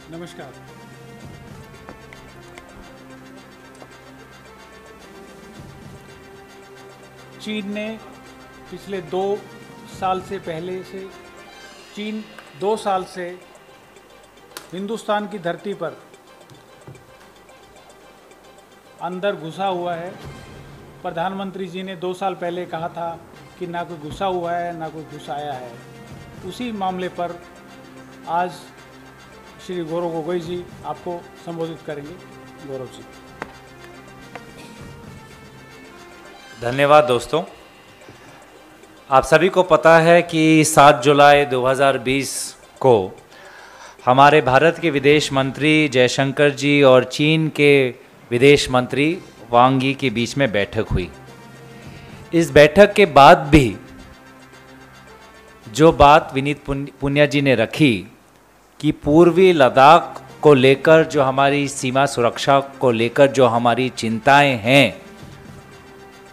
नमस्कार। चीन ने पिछले 2 साल से चीन 2 साल से हिंदुस्तान की धरती पर अंदर घुसा हुआ है। प्रधानमंत्री जी ने 2 साल पहले कहा था कि ना कोई घुसा हुआ है ना कोई घुसाया है। उसी मामले पर आज श्री गौरव गोगोई जी आपको संबोधित करेंगे। गौरव जी। धन्यवाद दोस्तों। आप सभी को पता है कि 7 जुलाई 2020 को हमारे भारत के विदेश मंत्री जयशंकर जी और चीन के विदेश मंत्री वांग यी के बीच में बैठक हुई। इस बैठक के बाद भी जो बात विनीत पुनिया जी ने रखी कि पूर्वी लद्दाख को लेकर जो हमारी सीमा सुरक्षा को लेकर जो हमारी चिंताएं हैं,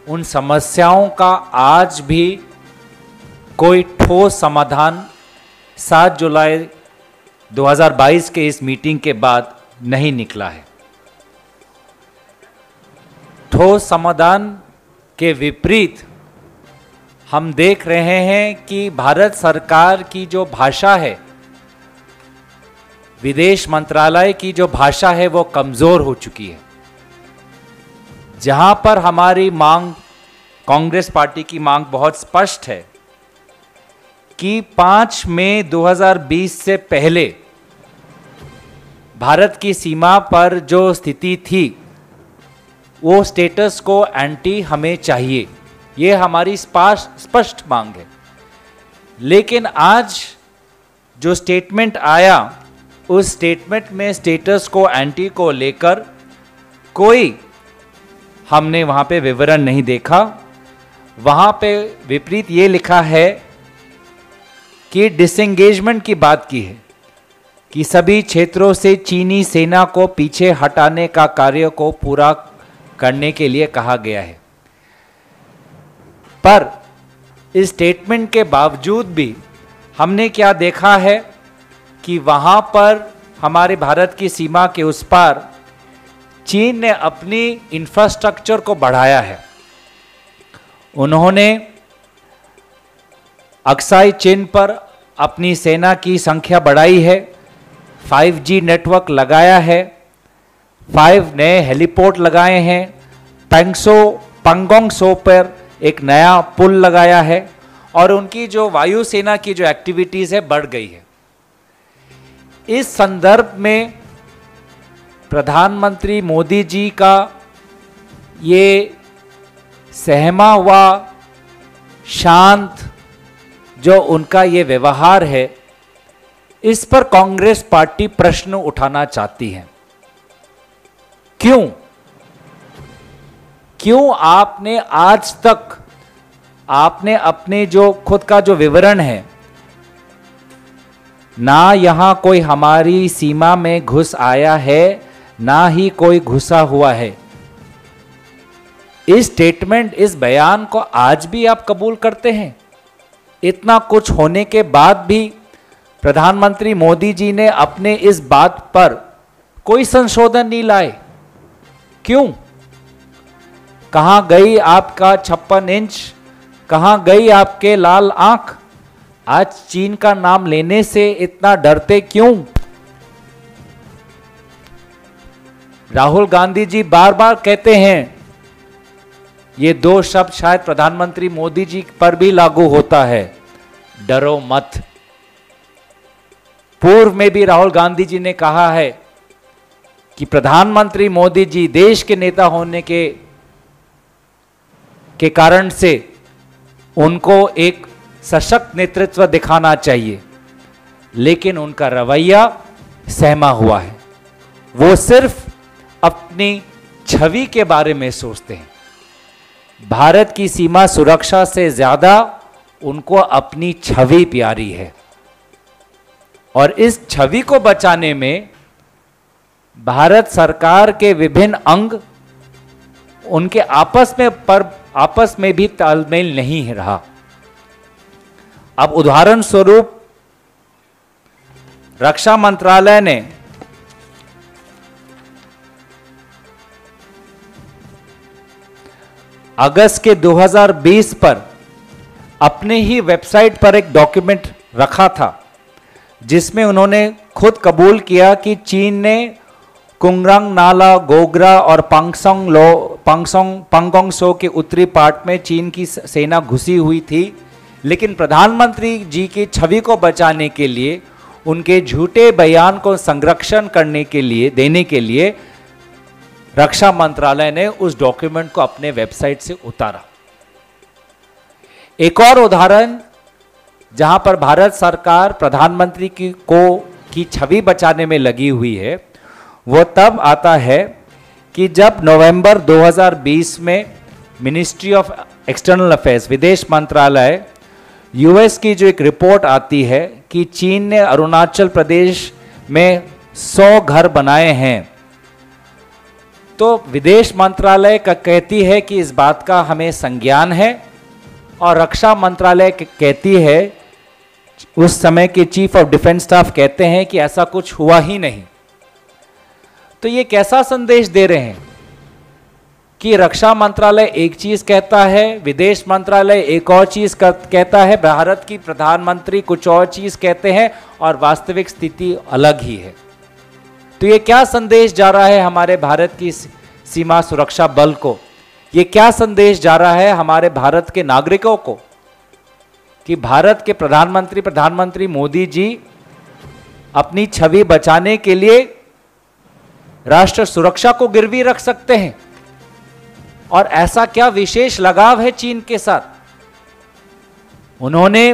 उन समस्याओं का आज भी कोई ठोस समाधान 7 जुलाई 2022 के इस मीटिंग के बाद नहीं निकला है। ठोस समाधान के विपरीत हम देख रहे हैं कि भारत सरकार की जो भाषा है, विदेश मंत्रालय की जो भाषा है, वो कमजोर हो चुकी है। जहां पर हमारी मांग, कांग्रेस पार्टी की मांग बहुत स्पष्ट है कि 5 मई 2020 से पहले भारत की सीमा पर जो स्थिति थी, वो स्टेटस को एंटी हमें चाहिए। ये हमारी स्पष्ट मांग है। लेकिन आज जो स्टेटमेंट आया, उस स्टेटमेंट में स्टेटस को एंटी को लेकर कोई हमने वहां पे विवरण नहीं देखा। वहां पे विपरीत ये लिखा है कि डिसएंगेजमेंट की बात की है कि सभी क्षेत्रों से चीनी सेना को पीछे हटाने का कार्य को पूरा करने के लिए कहा गया है। पर इस स्टेटमेंट के बावजूद भी हमने क्या देखा है कि वहां पर हमारे भारत की सीमा के उस पार चीन ने अपनी इंफ्रास्ट्रक्चर को बढ़ाया है। उन्होंने अक्साई चीन पर अपनी सेना की संख्या बढ़ाई है, 5G नेटवर्क लगाया है, 5 नए हेलीपोर्ट लगाए हैं, पंगोंग सो पर एक नया पुल लगाया है और उनकी जो वायुसेना की जो एक्टिविटीज है बढ़ गई है। इस संदर्भ में प्रधानमंत्री मोदी जी का ये सहमा हुआ शांत जो उनका ये व्यवहार है, इस पर कांग्रेस पार्टी प्रश्न उठाना चाहती है। क्यों आपने आज तक आपने अपने जो खुद का जो विवरण है, ना यहां कोई हमारी सीमा में घुस आया है, ना ही कोई घुसा हुआ है। इस स्टेटमेंट, इस बयान को आज भी आप कबूल करते हैं? इतना कुछ होने के बाद भी प्रधानमंत्री मोदी जी ने अपने इस बात पर कोई संशोधन नहीं लाए। क्यों? कहां गई आपका 56 इंच? कहां गई आपके लाल आंख? आज चीन का नाम लेने से इतना डरते क्यों? राहुल गांधी जी बार बार कहते हैं, ये 2 शब्द शायद प्रधानमंत्री मोदी जी पर भी लागू होता है, डरो मत। पूर्व में भी राहुल गांधी जी ने कहा है कि प्रधानमंत्री मोदी जी देश के नेता होने के कारण से उनको एक सशक्त नेतृत्व दिखाना चाहिए, लेकिन उनका रवैया सहमा हुआ है। वो सिर्फ अपनी छवि के बारे में सोचते हैं। भारत की सीमा सुरक्षा से ज्यादा उनको अपनी छवि प्यारी है, और इस छवि को बचाने में भारत सरकार के विभिन्न अंग उनके आपस में भी तालमेल नहीं रहा। अब उदाहरण स्वरूप रक्षा मंत्रालय ने अगस्त के 2020 पर अपने ही वेबसाइट पर एक डॉक्यूमेंट रखा था जिसमें उन्होंने खुद कबूल किया कि चीन ने कुंगरंग नाला, गोग्रा और पांगोंग सो के उत्तरी पार्ट में चीन की सेना घुसी हुई थी, लेकिन प्रधानमंत्री जी की छवि को बचाने के लिए, उनके झूठे बयान को संरक्षण देने के लिए रक्षा मंत्रालय ने उस डॉक्यूमेंट को अपने वेबसाइट से उतारा। एक और उदाहरण जहां पर भारत सरकार प्रधानमंत्री की छवि बचाने में लगी हुई है, वो तब आता है कि जब नवंबर 2020 में मिनिस्ट्री ऑफ एक्सटर्नल अफेयर्स, विदेश मंत्रालय, यूएस की जो एक रिपोर्ट आती है कि चीन ने अरुणाचल प्रदेश में 100 घर बनाए हैं, तो विदेश मंत्रालय का कहती है कि इस बात का हमें संज्ञान है, और रक्षा मंत्रालय कहती है, उस समय के चीफ ऑफ डिफेंस स्टाफ कहते हैं कि ऐसा कुछ हुआ ही नहीं। तो ये कैसा संदेश दे रहे हैं कि रक्षा मंत्रालय एक चीज कहता है, विदेश मंत्रालय एक और चीज कहता है, भारत की प्रधानमंत्री कुछ और चीज कहते हैं, और वास्तविक स्थिति अलग ही है। तो ये क्या संदेश जा रहा है हमारे भारत की सीमा सुरक्षा बल को? ये क्या संदेश जा रहा है हमारे भारत के नागरिकों को कि भारत के प्रधानमंत्री मोदी जी अपनी छवि बचाने के लिए राष्ट्र सुरक्षा को गिरवी रख सकते हैं? और ऐसा क्या विशेष लगाव है चीन के साथ? उन्होंने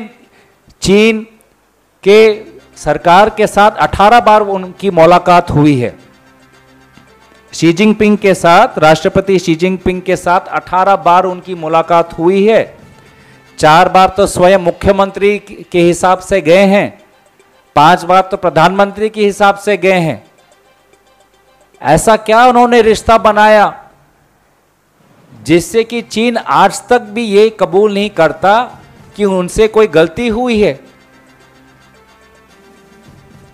चीन के सरकार के साथ 18 बार उनकी मुलाकात हुई है। शी जिनपिंग के साथ, राष्ट्रपति शी जिनपिंग के साथ 18 बार उनकी मुलाकात हुई है। 4 बार तो स्वयं मुख्यमंत्री के हिसाब से गए हैं, 5 बार तो प्रधानमंत्री के हिसाब से गए हैं। ऐसा क्या उन्होंने रिश्ता बनाया जिससे कि चीन आज तक भी ये कबूल नहीं करता कि उनसे कोई गलती हुई है?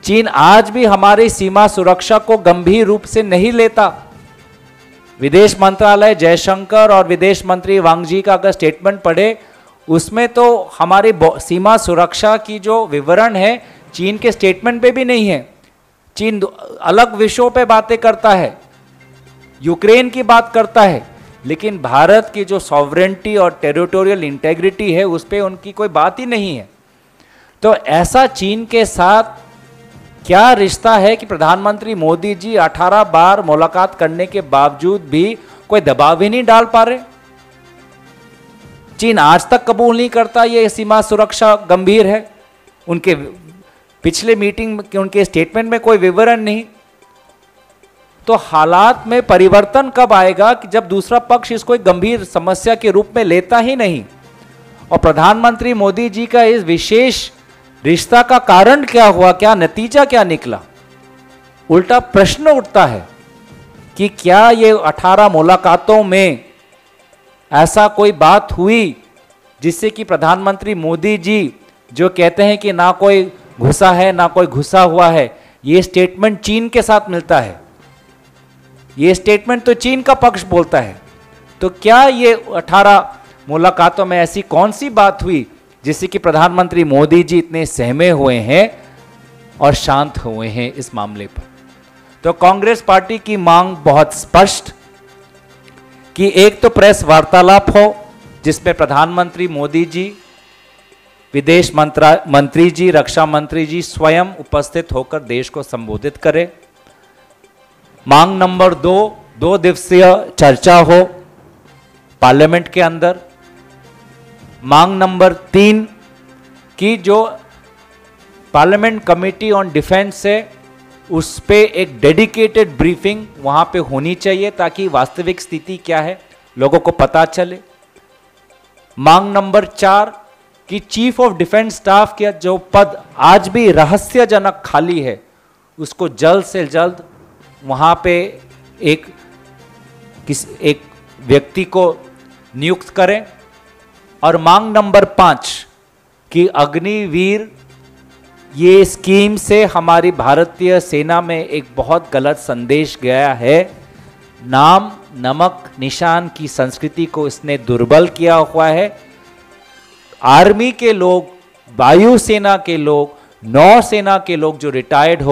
चीन आज भी हमारी सीमा सुरक्षा को गंभीर रूप से नहीं लेता। विदेश मंत्रालय जयशंकर और विदेश मंत्री वांग जी का अगर स्टेटमेंट पढ़े, उसमें तो हमारी सीमा सुरक्षा की जो विवरण है चीन के स्टेटमेंट पे भी नहीं है। चीन अलग विषयों पे बातें करता है, यूक्रेन की बात करता है, लेकिन भारत की जो सॉवरेंटी और टेरिटोरियल इंटेग्रिटी है उस पर उनकी कोई बात ही नहीं है। तो ऐसा चीन के साथ क्या रिश्ता है कि प्रधानमंत्री मोदी जी 18 बार मुलाकात करने के बावजूद भी कोई दबाव ही नहीं डाल पा रहे? चीन आज तक कबूल नहीं करता ये सीमा सुरक्षा गंभीर है। उनके पिछले मीटिंग के उनके स्टेटमेंट में कोई विवरण नहीं। तो हालात में परिवर्तन कब आएगा कि जब दूसरा पक्ष इसको एक गंभीर समस्या के रूप में लेता ही नहीं? और प्रधानमंत्री मोदी जी का इस विशेष रिश्ता का कारण क्या हुआ, क्या नतीजा क्या निकला? उल्टा प्रश्न उठता है कि क्या ये 18 मुलाकातों में ऐसा कोई बात हुई जिससे कि प्रधानमंत्री मोदी जी जो कहते हैं कि ना कोई घुसा है ना कोई घुसा हुआ है, ये स्टेटमेंट चीन के साथ मिलता है? ये स्टेटमेंट तो चीन का पक्ष बोलता है। तो क्या ये 18 मुलाकातों में ऐसी कौन सी बात हुई जिससे कि प्रधानमंत्री मोदी जी इतने सहमे हुए हैं और शांत हुए हैं इस मामले पर? तो कांग्रेस पार्टी की मांग बहुत स्पष्ट कि एक तो प्रेस वार्तालाप हो जिसमें प्रधानमंत्री मोदी जी, विदेश मंत्री जी, रक्षा मंत्री जी स्वयं उपस्थित होकर देश को संबोधित करें। मांग नंबर 2 दिवसीय चर्चा हो पार्लियामेंट के अंदर। मांग नंबर 3 की जो पार्लियामेंट कमेटी ऑन डिफेंस है उस पे एक डेडिकेटेड ब्रीफिंग वहां पे होनी चाहिए ताकि वास्तविक स्थिति क्या है लोगों को पता चले। मांग नंबर 4 कि चीफ ऑफ डिफेंस स्टाफ का जो पद आज भी रहस्यजनक खाली है उसको जल्द से जल्द वहां पे एक व्यक्ति को नियुक्त करें। और मांग नंबर 5 कि अग्निवीर ये स्कीम से हमारी भारतीय सेना में एक बहुत गलत संदेश गया है। नाम नमक निशान की संस्कृति को इसने दुर्बल किया हुआ है। आर्मी के लोग, वायुसेना के लोग, नौसेना के लोग जो रिटायर्ड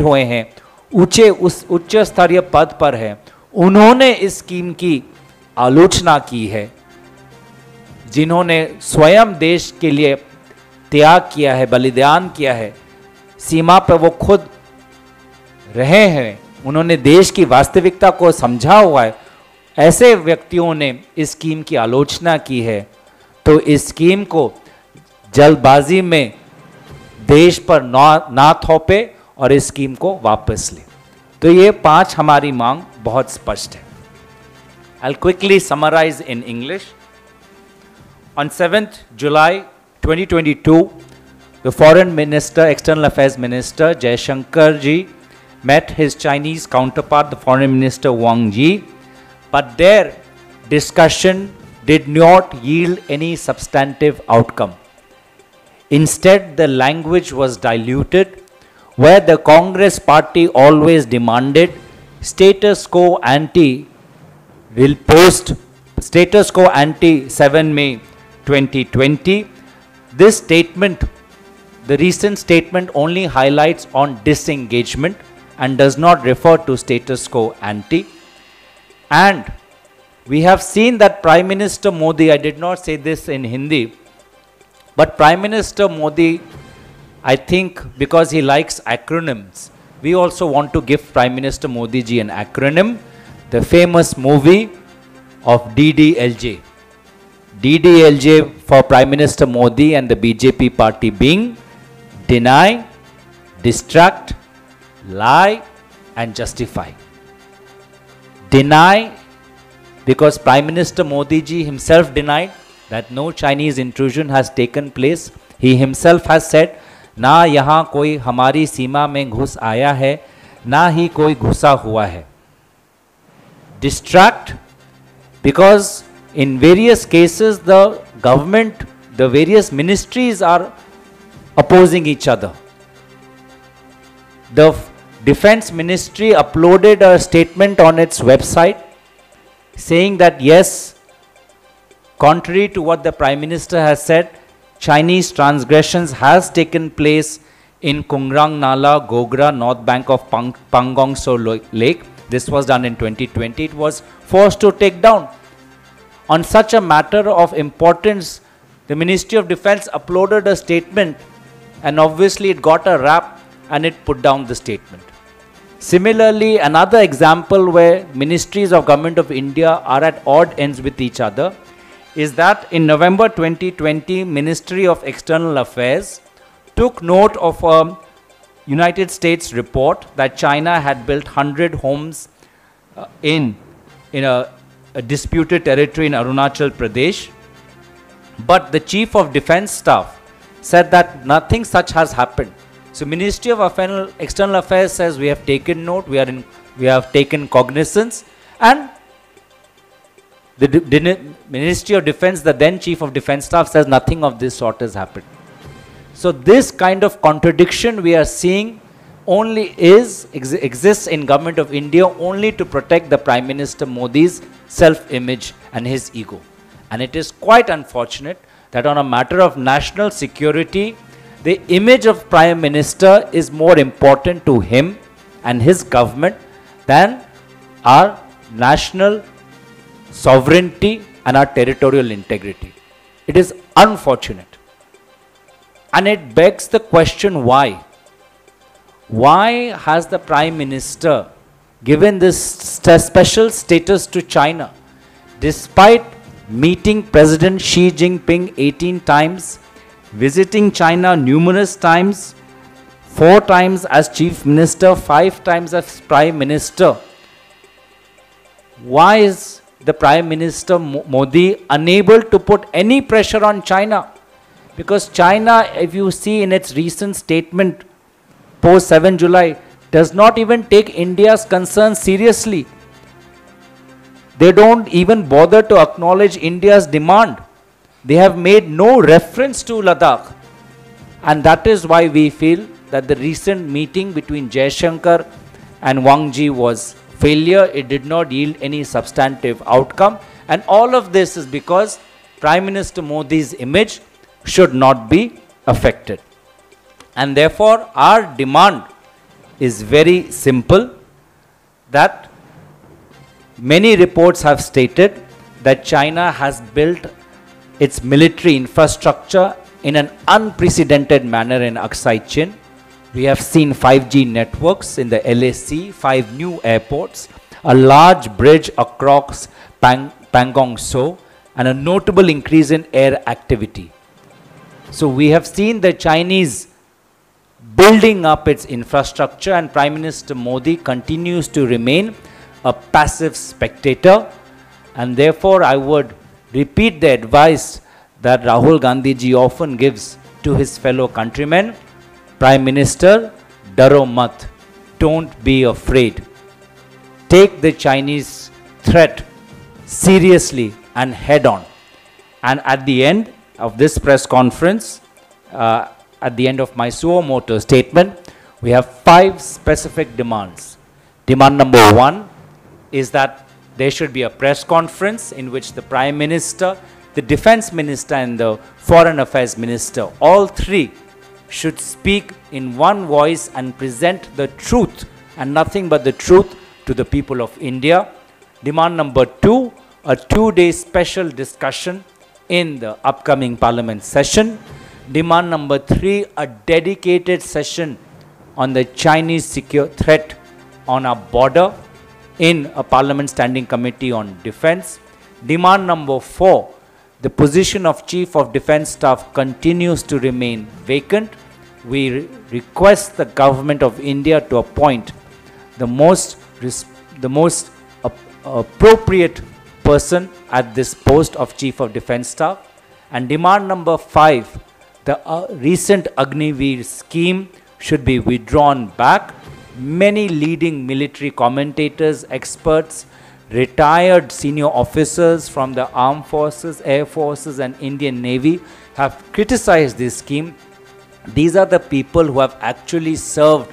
हुए हैं उच्च स्तरीय पद पर हैं, उन्होंने इस स्कीम की आलोचना की है। जिन्होंने स्वयं देश के लिए त्याग किया है, बलिदान किया है, सीमा पर वो खुद रहे हैं, उन्होंने देश की वास्तविकता को समझा हुआ है, ऐसे व्यक्तियों ने इस स्कीम की आलोचना की है। तो इस स्कीम को जल्दबाजी में देश पर ना थोपे और इस स्कीम को वापस ले। तो ये 5 हमारी मांग बहुत स्पष्ट है। I'll quickly summarize in English. On 7th July 2022, the Foreign Minister, External Affairs Minister Jaishankar ji met his Chinese counterpart, the Foreign Minister Wang Yi, but their discussion did not yield any substantive outcome. Instead, the language was diluted, where the Congress party always demanded status quo ante will post status quo ante 7 May 2020. This statement, the recent statement, only highlights on disengagement and does not refer to status quo ante. And we have seen that Prime Minister Modi, I did not say this in Hindi, but Prime Minister Modi, I think because he likes acronyms, we also want to give Prime Minister Modi ji an acronym, the famous movie of DDLJ. DDLJ for Prime Minister Modi and the BJP party being deny, distract, lie and justify. Deny, because Prime Minister Modi ji himself denied that no Chinese intrusion has taken place. He himself has said, ना यहाँ कोई हमारी सीमा में घुस आया है, ना ही कोई घुसा हुआ है. Distract, because in various cases the government, the various ministries are opposing each other. The Defense Ministry uploaded a statement on its website saying that yes, contrary to what the Prime Minister has said, Chinese transgressions has taken place in Kungrang Nala, Gogra, north bank of Pangong Tso Lake. This was done in 2020. It was forced to take down. On such a matter of importance, the Ministry of Defense uploaded a statement and obviously it got a rap and it put down the statement. Similarly, another example where ministries of Government of India are at odd ends with each other is that in November 2020, Ministry of External Affairs took note of a United States report that China had built 100 homes in a disputed territory in Arunachal Pradesh. But the Chief of Defense Staff said that nothing such has happened. So Ministry of External Affairs says we have taken note, we have taken cognizance, and the Ministry of Defense, the then Chief of Defense Staff, says nothing of this sort has happened. So this kind of contradiction we are seeing only exists in Government of India only to protect the Prime Minister Modi's self-image and his ego. And it is quite unfortunate that on a matter of national security, the image of Prime Minister is more important to him and his government than our national sovereignty and our territorial integrity. It is unfortunate. And it begs the question, why? Why has the Prime Minister given this special status to China despite meeting President Xi Jinping 18 times, visiting China numerous times, 4 times as Chief Minister, 5 times as Prime Minister? Why is the Prime Minister Modi unable to put any pressure on China? Because China, if you see in its recent statement post 7 July, does not even take India's concerns seriously. They don't even bother to acknowledge India's demand They have made no reference to Ladakh. And that is why we feel that the recent meeting between Jaishankar and Wang Yi was failure. It did not yield any substantive outcome. And all of this is because Prime Minister Modi's image should not be affected. And therefore, our demand is very simple, that many reports have stated that China has built its military infrastructure in an unprecedented manner in Aksai Chin. We have seen 5G networks in the LAC, 5 new airports, a large bridge across Pangong Tso, and a notable increase in air activity. So we have seen the Chinese building up its infrastructure, and Prime Minister Modi continues to remain a passive spectator. And therefore, I would repeat the advice that Rahul Gandhi ji often gives to his fellow countrymen. Prime Minister, daro mat, don't be afraid. Take the Chinese threat seriously and head on. And at the end of this press conference, at the end of my suo motu statement, we have 5 specific demands. Demand number 1 is that there should be a press conference in which the Prime Minister, the Defense Minister and the Foreign Affairs Minister, all 3 should speak in one voice and present the truth and nothing but the truth to the people of India. Demand number 2, a 2-day special discussion in the upcoming Parliament session. Demand number 3, a dedicated session on the Chinese secure threat on our border in a Parliament Standing Committee on Defense. Demand number 4, the position of Chief of Defense Staff continues to remain vacant. We request the Government of India to appoint the most appropriate person at this post of Chief of Defense Staff. And demand number 5, the recent Agniveer scheme should be withdrawn back. Many leading military commentators, experts, retired senior officers from the Armed Forces, Air Forces and Indian Navy have criticized this scheme. These are the people who have actually served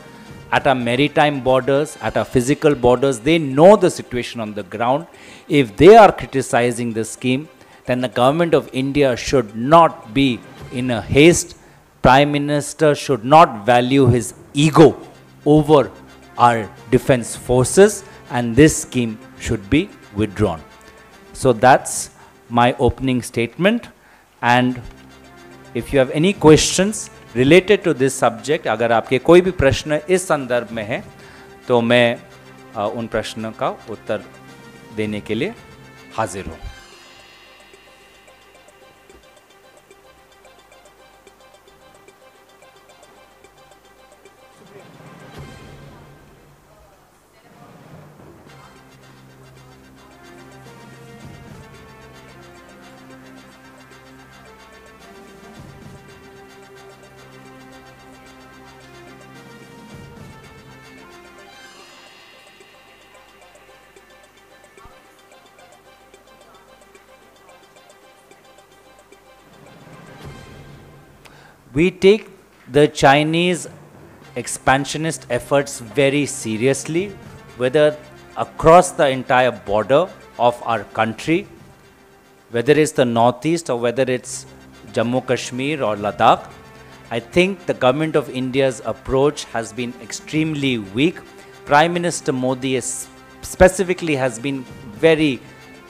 at our maritime borders, at our physical borders. They know the situation on the ground. If they are criticizing the scheme, then the Government of India should not be in a haste. Prime Minister should not value his ego over our defense forces, and this scheme should be withdrawn. So that's my opening statement. And if you have any questions related to this subject, अगर आपके कोई भी प्रश्न इस संदर्भ में है, तो मैं उन प्रश्नों का उत्तर देने के लिए हाजिर हूँ. We take the Chinese expansionist efforts very seriously, whether across the entire border of our country, whether it's the Northeast or whether it's Jammu Kashmir or Ladakh. I think the Government of India's approach has been extremely weak. Prime Minister Modi specifically has been very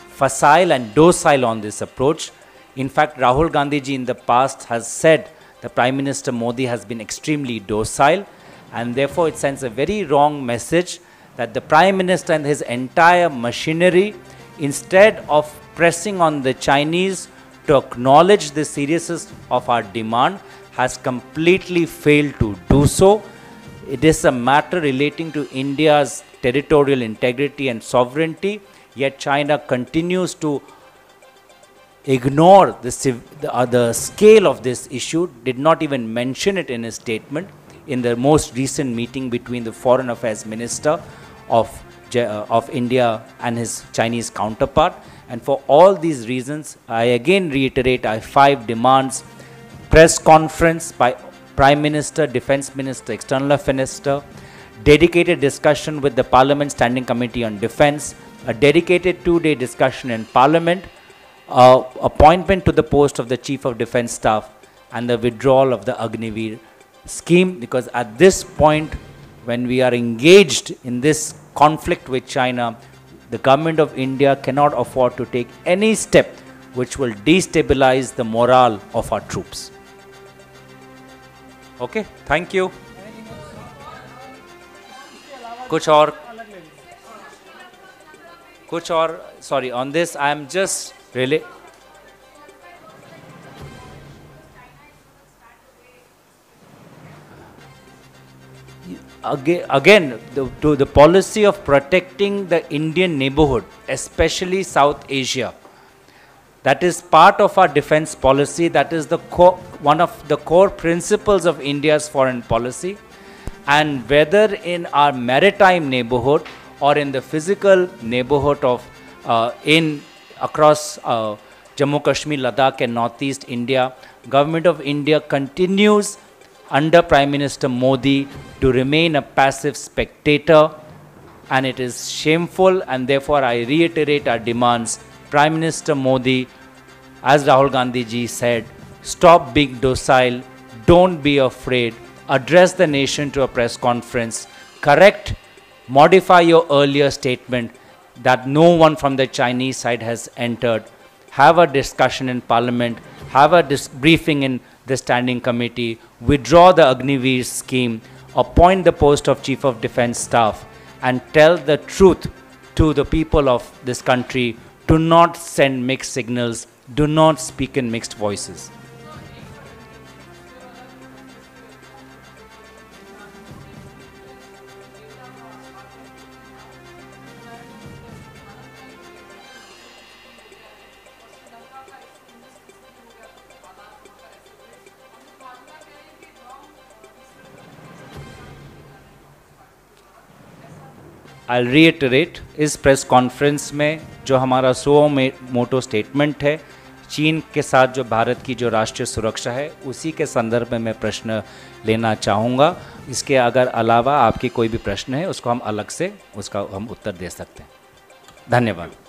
facile and docile on this approach. In fact, Rahul Gandhi ji in the past has said the Prime Minister Modi has been extremely docile, and therefore it sends a very wrong message that the Prime Minister and his entire machinery, instead of pressing on the Chinese to acknowledge the seriousness of our demand, has completely failed to do so. It is a matter relating to India's territorial integrity and sovereignty, yet China continues to ignore the scale of this issue, did not even mention it in his statement in the most recent meeting between the Foreign Affairs Minister of India and his Chinese counterpart. And for all these reasons, I again reiterate our 5 demands: press conference by Prime Minister, Defense Minister, External Affairs Minister, dedicated discussion with the Parliament Standing Committee on Defense, a dedicated 2-day discussion in Parliament, appointment to the post of the Chief of Defense Staff, and the withdrawal of the Agniveer scheme, because at this point, when we are engaged in this conflict with China, the government of India cannot afford to take any step which will destabilize the morale of our troops. Okay, thank you. कुछ और sorry, on this I am just really again to the policy of protecting the Indian neighborhood, especially South Asia. That is part of our defense policy. That is the one of the core principles of India's foreign policy. And whether in our maritime neighborhood or in the physical neighborhood of across Jammu Kashmir, Ladakh and Northeast India, Government of India continues under Prime Minister Modi to remain a passive spectator, and it is shameful, and therefore I reiterate our demands. Prime Minister Modi, as Rahul Gandhi ji said, stop being docile, don't be afraid, address the nation to a press conference, correct, modify your earlier statement that no one from the Chinese side has entered, have a discussion in Parliament, have a briefing in the Standing Committee, withdraw the Agniveer scheme, appoint the post of Chief of Defense Staff, and tell the truth to the people of this country. Do not send mixed signals, do not speak in mixed voices. I'll reiterate, इस press conference में जो हमारा मोटो statement है, चीन के साथ जो भारत की जो राष्ट्रीय सुरक्षा है, उसी के संदर्भ में मैं प्रश्न लेना चाहूँगा. इसके अगर अलावा आपकी कोई भी प्रश्न है, उसको हम अलग से उसका हम उत्तर दे सकते हैं. धन्यवाद.